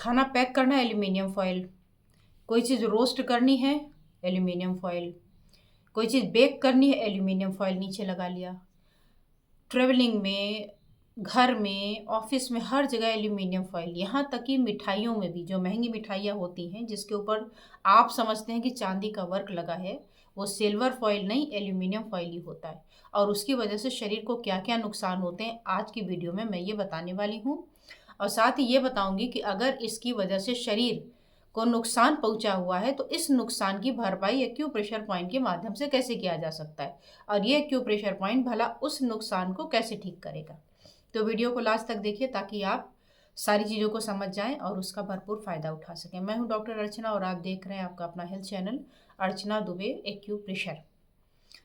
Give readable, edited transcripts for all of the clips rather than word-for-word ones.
खाना पैक करना है एल्यूमिनियम फॉयल, कोई चीज़ रोस्ट करनी है एल्यूमिनियम फॉयल, कोई चीज़ बेक करनी है एल्यूमिनियम फॉयल नीचे लगा लिया। ट्रेवलिंग में, घर में, ऑफिस में, हर जगह एल्यूमिनियम फॉयल। यहाँ तक कि मिठाइयों में भी, जो महंगी मिठाइयाँ होती हैं जिसके ऊपर आप समझते हैं कि चांदी का वर्क लगा है, वो सिल्वर फॉयल नहीं एल्यूमिनियम फॉयल ही होता है। और उसकी वजह से शरीर को क्या क्या नुकसान होते हैं आज की वीडियो में मैं ये बताने वाली हूँ। और साथ ही ये बताऊंगी कि अगर इसकी वजह से शरीर को नुकसान पहुंचा हुआ है तो इस नुकसान की भरपाई एक्यूप्रेशर पॉइंट के माध्यम से कैसे किया जा सकता है, और ये एक्यूप्रेशर पॉइंट भला उस नुकसान को कैसे ठीक करेगा। तो वीडियो को लास्ट तक देखिए ताकि आप सारी चीज़ों को समझ जाएं और उसका भरपूर फ़ायदा उठा सकें। मैं हूं डॉक्टर अर्चना और आप देख रहे हैं आपका अपना हेल्थ चैनल अर्चना दुबे एक्यूप्रेशर,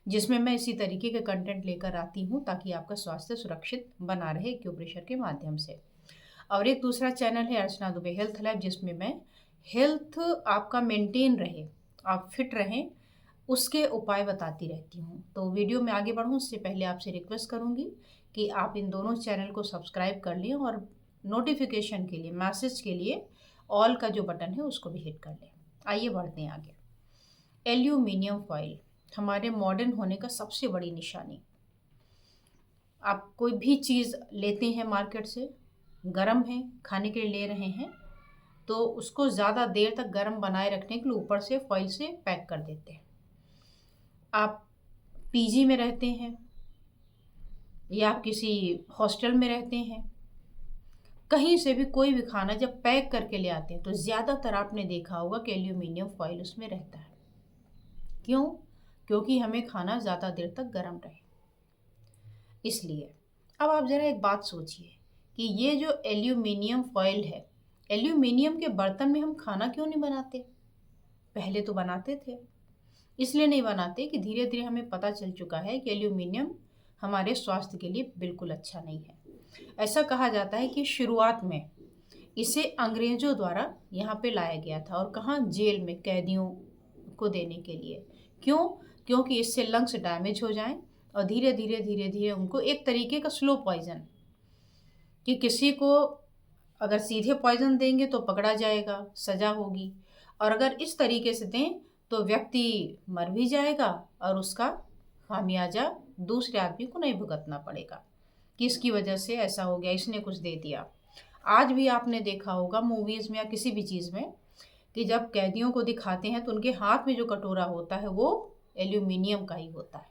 जिसमें मैं इसी तरीके के कंटेंट लेकर आती हूं ताकि आपका स्वास्थ्य सुरक्षित बना रहे एक्यूप्रेशर के माध्यम से। और एक दूसरा चैनल है अर्चना दुबे हेल्थ लैब, जिसमें मैं हेल्थ आपका मेंटेन रहे, आप फिट रहें, उसके उपाय बताती रहती हूँ। तो वीडियो में आगे बढ़ूँ उससे पहले आपसे रिक्वेस्ट करूँगी कि आप इन दोनों चैनल को सब्सक्राइब कर लें और नोटिफिकेशन के लिए, मैसेज के लिए ऑल का जो बटन है उसको भी हिट कर लें। आइए बढ़ते हैं आगे। एल्यूमिनियम फॉयल हमारे मॉडर्न होने का सबसे बड़ी निशानी। आप कोई भी चीज़ लेते हैं मार्केट से, गर्म है, खाने के लिए ले रहे हैं, तो उसको ज़्यादा देर तक गर्म बनाए रखने के लिए ऊपर से फॉइल से पैक कर देते हैं। आप पीजी में रहते हैं या आप किसी हॉस्टल में रहते हैं, कहीं से भी कोई भी खाना जब पैक करके ले आते हैं तो ज़्यादातर आपने देखा होगा कि एल्यूमिनियम फॉइल उसमें रहता है। क्यों? क्योंकि हमें खाना ज़्यादा देर तक गर्म रहे, इसलिए। अब आप ज़रा एक बात सोचिए कि ये जो एल्यूमिनियम फॉइल है, एल्यूमिनियम के बर्तन में हम खाना क्यों नहीं बनाते? पहले तो बनाते थे। इसलिए नहीं बनाते कि धीरे धीरे हमें पता चल चुका है कि एल्यूमिनियम हमारे स्वास्थ्य के लिए बिल्कुल अच्छा नहीं है। ऐसा कहा जाता है कि शुरुआत में इसे अंग्रेजों द्वारा यहाँ पे लाया गया था, और कहाँ? जेल में कैदियों को देने के लिए। क्यों? क्योंकि इससे लंग्स डैमेज हो जाएं और धीरे धीरे धीरे धीरे उनको एक तरीके का स्लो पॉइजन, कि किसी को अगर सीधे पॉइजन देंगे तो पकड़ा जाएगा, सजा होगी, और अगर इस तरीके से दें तो व्यक्ति मर भी जाएगा और उसका खामियाजा दूसरे आदमी को नहीं भुगतना पड़ेगा कि इसकी वजह से ऐसा हो गया, इसने कुछ दे दिया। आज भी आपने देखा होगा मूवीज़ में या किसी भी चीज़ में कि जब कैदियों को दिखाते हैं तो उनके हाथ में जो कटोरा होता है वो एल्यूमिनियम का ही होता है।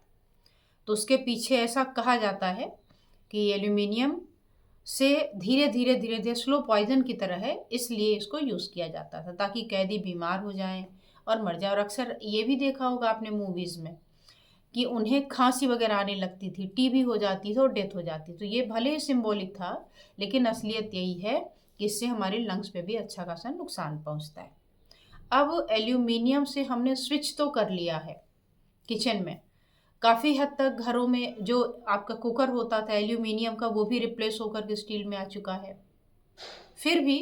तो उसके पीछे ऐसा कहा जाता है कि एल्यूमिनियम से धीरे धीरे धीरे धीरे स्लो पॉइजन की तरह है, इसलिए इसको यूज़ किया जाता था ताकि कैदी बीमार हो जाएं और मर जाए। और अक्सर ये भी देखा होगा आपने मूवीज़ में कि उन्हें खांसी वगैरह आने लगती थी, टीबी हो जाती थी और डेथ हो जाती। तो ये भले ही सिंबॉलिक था, लेकिन असलियत यही है कि इससे हमारे लंग्स पे भी अच्छा खासा नुकसान पहुंचता है। अब एल्यूमिनियम से हमने स्विच तो कर लिया है किचन में, काफ़ी हद तक घरों में जो आपका कुकर होता था एल्यूमिनियम का, वो भी रिप्लेस होकर के स्टील में आ चुका है। फिर भी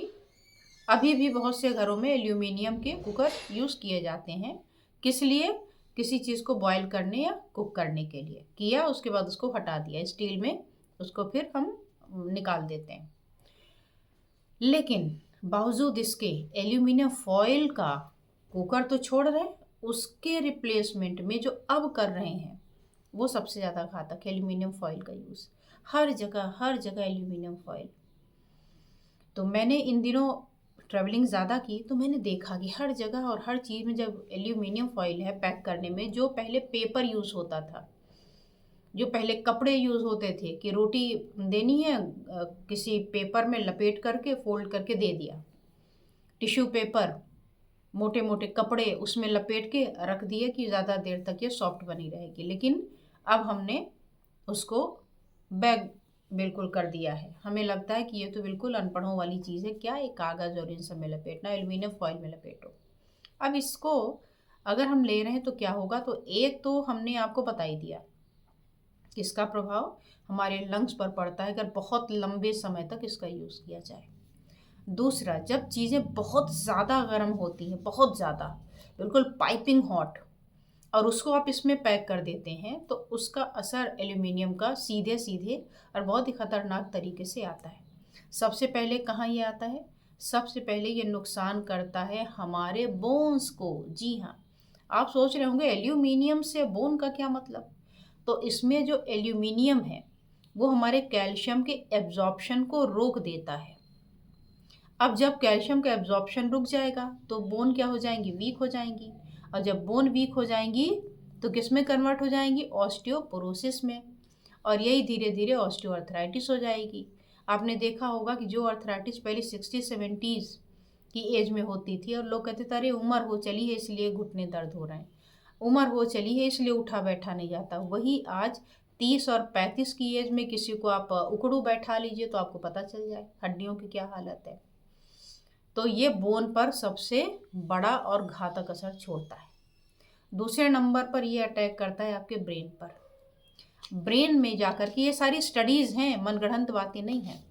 अभी भी बहुत से घरों में एल्यूमिनियम के कुकर यूज़ किए जाते हैं। किस लिए? किसी चीज़ को बॉईल करने या कुक करने के लिए किया, उसके बाद उसको हटा दिया स्टील में, उसको फिर हम निकाल देते हैं। लेकिन बावजूद इसके एल्यूमिनियम फॉयल का कुकर तो छोड़ रहे, उसके रिप्लेसमेंट में जो अब कर रहे हैं वो सबसे ज़्यादा घातक है, एल्यूमिनियम फॉयल का यूज़। हर जगह एल्यूमिनियम फॉयल। तो मैंने इन दिनों ट्रैवलिंग ज़्यादा की तो मैंने देखा कि हर जगह और हर चीज़ में जब एल्यूमिनियम फॉयल है पैक करने में, जो पहले पेपर यूज़ होता था, जो पहले कपड़े यूज़ होते थे कि रोटी देनी है किसी पेपर में लपेट करके फोल्ड करके दे दिया, टिश्यू पेपर, मोटे मोटे कपड़े उसमें लपेट के रख दिए कि ज़्यादा देर तक ये सॉफ्ट बनी रहेगी। लेकिन अब हमने उसको बैग बिल्कुल कर दिया है। हमें लगता है कि ये तो बिल्कुल अनपढ़ों वाली चीज़ है, क्या एक कागज़ और इन सब में लपेटना, एल्यूमिनियम फॉयल में लपेटो। अब इसको अगर हम ले रहे हैं तो क्या होगा? तो एक तो हमने आपको बता ही दिया कि इसका प्रभाव हमारे लंग्स पर पड़ता है अगर बहुत लंबे समय तक इसका यूज़ किया जाए। दूसरा, जब चीज़ें बहुत ज़्यादा गर्म होती हैं, बहुत ज़्यादा, बिल्कुल पाइपिंग हॉट, और उसको आप इसमें पैक कर देते हैं तो उसका असर एल्यूमिनियम का सीधे सीधे और बहुत ही ख़तरनाक तरीके से आता है। सबसे पहले कहाँ ये आता है? सबसे पहले ये नुकसान करता है हमारे बोन्स को। जी हाँ, आप सोच रहे होंगे एल्यूमिनियम से बोन का क्या मतलब। तो इसमें जो एल्यूमिनियम है वो हमारे कैल्शियम के एब्जॉर्प्शन को रोक देता है। अब जब कैल्शियम का एब्जॉर्प्शन रुक जाएगा तो बोन क्या हो जाएंगी, वीक हो जाएंगी। और जब बोन वीक हो जाएंगी तो किस में कन्वर्ट हो जाएंगी, ऑस्टियोपोरोसिस में। और यही धीरे धीरे ऑस्टियोआर्थराइटिस हो जाएगी। आपने देखा होगा कि जो अर्थराइटिस पहले 60-70s की एज में होती थी और लोग कहते थे अरे उम्र हो चली है इसलिए घुटने दर्द हो रहे हैं, उम्र हो चली है इसलिए उठा बैठा नहीं जाता, वही आज 30 और 35 की एज में किसी को आप उकड़ू बैठा लीजिए तो आपको पता चल जाए हड्डियों की क्या हालत है। तो ये बोन पर सबसे बड़ा और घातक असर छोड़ता है। दूसरे नंबर पर ये अटैक करता है आपके ब्रेन पर। ब्रेन में जाकर के, ये सारी स्टडीज़ हैं, मनगढ़ंत बातें नहीं हैं,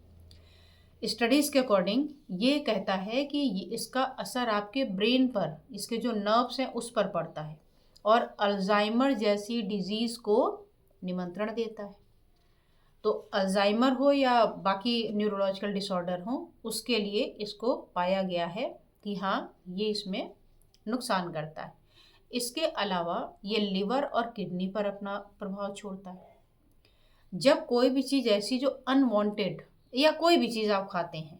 स्टडीज़ के अकॉर्डिंग ये कहता है कि इसका असर आपके ब्रेन पर, इसके जो नर्व्स हैं उस पर पड़ता है और अल्जाइमर जैसी डिजीज़ को निमंत्रण देता है। तो अल्जाइमर हो या बाकी न्यूरोलॉजिकल डिसऑर्डर हो, उसके लिए इसको पाया गया है कि हाँ ये इसमें नुकसान करता है। इसके अलावा ये लिवर और किडनी पर अपना प्रभाव छोड़ता है। जब कोई भी चीज़ ऐसी जो अनवांटेड, या कोई भी चीज़ आप खाते हैं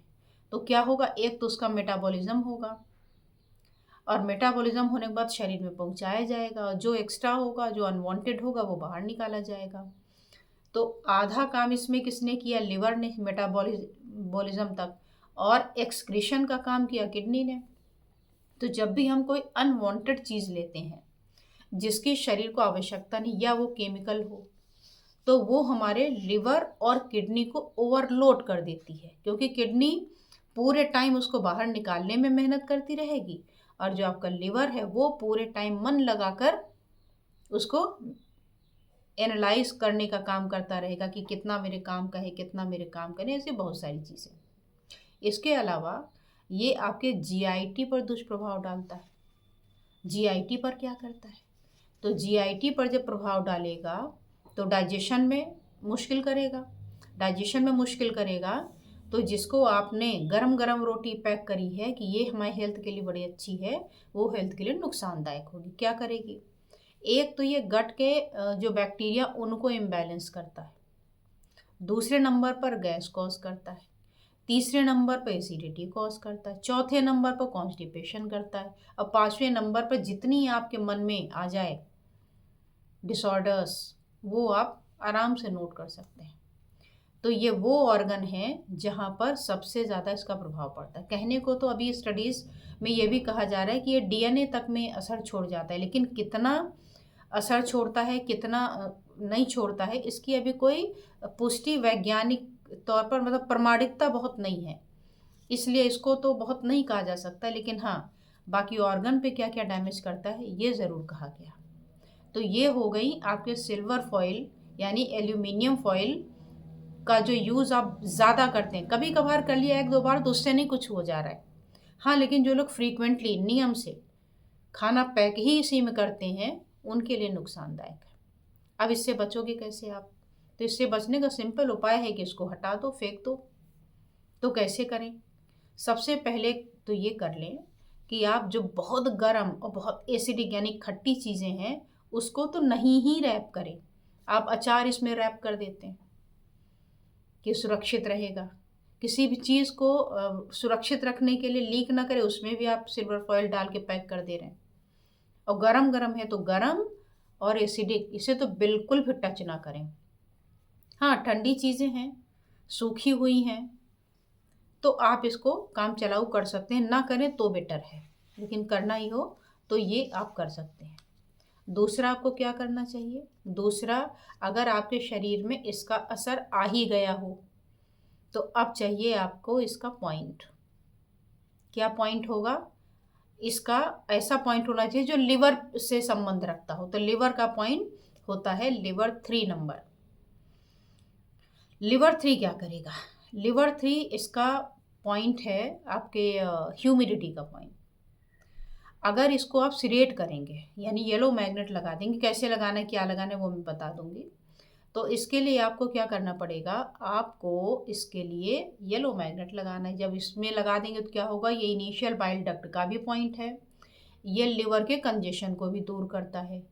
तो क्या होगा, एक तो उसका मेटाबॉलिज्म होगा और मेटाबॉलिज्म होने के बाद शरीर में पहुंचाया जाएगा, जो एक्स्ट्रा होगा, जो अनवांटेड होगा वो बाहर निकाला जाएगा। तो आधा काम इसमें किसने किया, लिवर ने मेटाबॉलिज्म तक, और एक्सक्रीशन का काम किया किडनी ने। तो जब भी हम कोई अनवांटेड चीज़ लेते हैं जिसकी शरीर को आवश्यकता नहीं या वो केमिकल हो, तो वो हमारे लिवर और किडनी को ओवरलोड कर देती है, क्योंकि किडनी पूरे टाइम उसको बाहर निकालने में मेहनत करती रहेगी और जो आपका लिवर है वो पूरे टाइम मन लगाकर उसको एनालाइज करने का काम करता रहेगा कि कितना मेरे काम का है, कितना मेरे काम का नहीं, ऐसी बहुत सारी चीज़ें। इसके अलावा ये आपके जीआईटी पर दुष्प्रभाव डालता है। जीआईटी पर क्या करता है, तो जीआईटी पर जब प्रभाव डालेगा तो डाइजेशन में मुश्किल करेगा। डाइजेशन में मुश्किल करेगा तो जिसको आपने गरम गरम रोटी पैक करी है कि ये हमारी हेल्थ के लिए बड़ी अच्छी है, वो हेल्थ के लिए नुकसानदायक होगी। क्या करेगी, एक तो ये गट के जो बैक्टीरिया उनको इम्बैलेंस करता है, दूसरे नंबर पर गैस कॉज करता है, तीसरे नंबर पर एसिडिटी कॉज करता है, चौथे नंबर पर कॉन्स्टिपेशन करता है, और पांचवें नंबर पर जितनी आपके मन में आ जाए डिसऑर्डर्स वो आप आराम से नोट कर सकते हैं। तो ये वो ऑर्गन है जहाँ पर सबसे ज़्यादा इसका प्रभाव पड़ता है। कहने को तो अभी स्टडीज़ में ये भी कहा जा रहा है कि ये डीएनए तक में असर छोड़ जाता है, लेकिन कितना असर छोड़ता है कितना नहीं छोड़ता है इसकी अभी कोई पुष्टि वैज्ञानिक तौर पर, मतलब प्रमाणिकता बहुत नहीं है, इसलिए इसको तो बहुत नहीं कहा जा सकता। लेकिन हाँ, बाकी ऑर्गन पे क्या क्या डैमेज करता है ये ज़रूर कहा गया। तो ये हो गई आपके सिल्वर फॉइल यानी एल्यूमिनियम फॉइल का जो यूज़ आप ज़्यादा करते हैं। कभी कभार कर लिया एक दो बार तो उससे नहीं कुछ हो जा रहा है, हाँ, लेकिन जो लोग फ्रीक्वेंटली नियम से खाना पैक ही इसी में करते हैं उनके लिए नुकसानदायक है। अब इससे बचोगे कैसे आप, तो इससे बचने का सिंपल उपाय है कि इसको हटा दो, फेंक दो। तो कैसे करें, सबसे पहले तो ये कर लें कि आप जो बहुत गर्म और बहुत एसिडिक यानी खट्टी चीज़ें हैं उसको तो नहीं ही रैप करें। आप अचार इसमें रैप कर देते हैं कि सुरक्षित रहेगा। किसी भी चीज़ को सुरक्षित रखने के लिए लीक ना करे उसमें भी आप सिल्वर फॉइल डाल के पैक कर दे रहे हैं। और गरम गरम है तो गरम और एसिडिक इसे तो बिल्कुल भी टच ना करें। हाँ, ठंडी चीज़ें हैं, सूखी हुई हैं, तो आप इसको काम चलाऊ कर सकते हैं, ना करें तो बेटर है, लेकिन करना ही हो तो ये आप कर सकते हैं। दूसरा आपको क्या करना चाहिए, दूसरा अगर आपके शरीर में इसका असर आ ही गया हो तो अब चाहिए आपको इसका पॉइंट। क्या पॉइंट होगा, इसका ऐसा पॉइंट होना चाहिए जो लिवर से संबंध रखता हो। तो लिवर का पॉइंट होता है लिवर 3 नंबर। लिवर 3 क्या करेगा, लिवर 3 इसका पॉइंट है आपके ह्यूमिडिटी का पॉइंट। अगर इसको आप सिरेट करेंगे यानी येलो मैग्नेट लगा देंगे, कैसे लगाना है क्या लगाना है वो मैं बता दूंगी। तो इसके लिए आपको क्या करना पड़ेगा, आपको इसके लिए येलो मैग्नेट लगाना है। जब इसमें लगा देंगे तो क्या होगा, ये इनिशियल बाइल डक्ट का भी पॉइंट है, ये लिवर के कंजेशन को भी दूर करता है।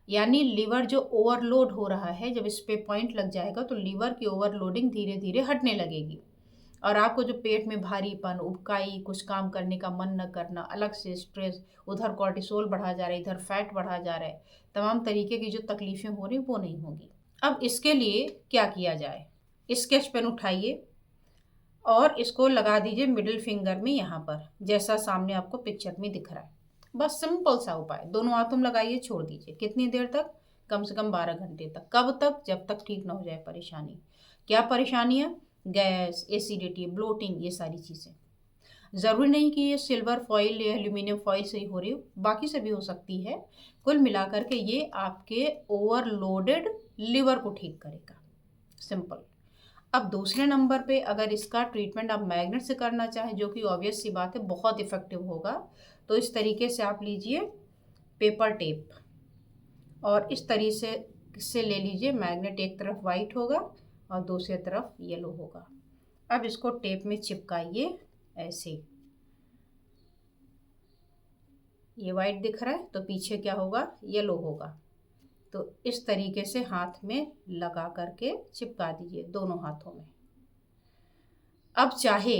यानी लिवर जो ओवरलोड हो रहा है, जब इस पे पॉइंट लग जाएगा तो लिवर की ओवरलोडिंग धीरे धीरे हटने लगेगी, और आपको जो पेट में भारीपन, उबकाई, कुछ काम करने का मन न करना, अलग से स्ट्रेस, उधर कॉर्टिसोल बढ़ा जा रहा है, इधर फैट बढ़ा जा रहा है, तमाम तरीके की जो तकलीफ़ें हो रही वो नहीं होगी। अब इसके लिए क्या किया जाए, स्केच पेन उठाइए और इसको लगा दीजिए मिडिल फिंगर में, यहाँ पर जैसा सामने आपको पिक्चर में दिख रहा है। बस सिंपल सा उपाय, दोनों हाथों में लगाइए, छोड़ दीजिए। कितनी देर तक, कम से कम 12 घंटे तक। कब तक, जब तक ठीक ना हो जाए परेशानी। क्या परेशानी है, गैस, एसिडिटी, ब्लोटिंग, ये सारी चीज़ें। ज़रूरी नहीं कि ये सिल्वर फॉइल या एल्यूमिनियम फॉइल से ही हो रही हो, बाकी से भी हो सकती है। कुल मिलाकर के ये आपके ओवरलोडेड लिवर को ठीक करेगा, सिंपल। अब दूसरे नंबर पे अगर इसका ट्रीटमेंट आप मैग्नेट से करना चाहें, जो कि ऑब्वियस सी बात है बहुत इफ़ेक्टिव होगा, तो इस तरीके से आप लीजिए पेपर टेप और इस तरीके से ले लीजिए मैग्नेट। एक तरफ वाइट होगा और दूसरी तरफ येलो होगा। अब इसको टेप में चिपकाइए ऐसे। ये वाइट दिख रहा है तो पीछे क्या होगा, येलो होगा। तो इस तरीके से हाथ में लगा करके चिपका दीजिए दोनों हाथों में। अब चाहे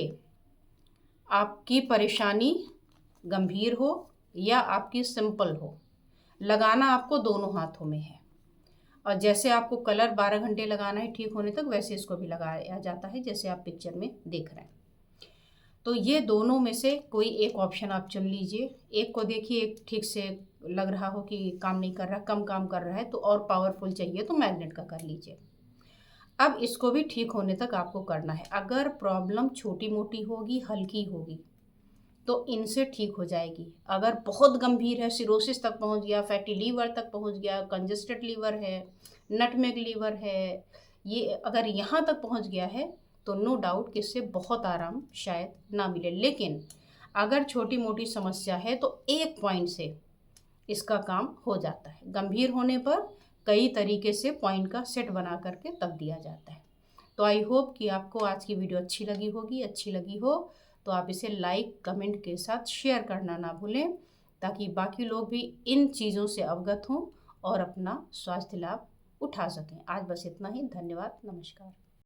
आपकी परेशानी गंभीर हो या आपकी सिंपल हो, लगाना आपको दोनों हाथों में है। और जैसे आपको कलर 12 घंटे लगाना है ठीक होने तक, वैसे इसको भी लगाया जाता है जैसे आप पिक्चर में देख रहे हैं। तो ये दोनों में से कोई एक ऑप्शन आप चुन लीजिए। एक को देखिए, एक ठीक से लग रहा हो कि काम नहीं कर रहा, कम काम कर रहा है, तो और पावरफुल चाहिए तो मैग्नेट का कर लीजिए। अब इसको भी ठीक होने तक आपको करना है। अगर प्रॉब्लम छोटी मोटी होगी, हल्की होगी, तो इनसे ठीक हो जाएगी। अगर बहुत गंभीर है, सिरोसिस तक पहुंच गया, फैटी लीवर तक पहुंच गया, कंजेस्टेड लीवर है, नटमेग लीवर है, ये अगर यहाँ तक पहुंच गया है तो नो डाउट कि इससे बहुत आराम शायद ना मिले। लेकिन अगर छोटी मोटी समस्या है तो एक पॉइंट से इसका काम हो जाता है। गंभीर होने पर कई तरीके से पॉइंट का सेट बना करके तब दिया जाता है। तो आई होप कि आपको आज की वीडियो अच्छी लगी होगी। अच्छी लगी हो तो आप इसे लाइक, कमेंट के साथ शेयर करना ना भूलें, ताकि बाकी लोग भी इन चीज़ों से अवगत हों और अपना स्वास्थ्य लाभ उठा सकें। आज बस इतना ही। धन्यवाद, नमस्कार।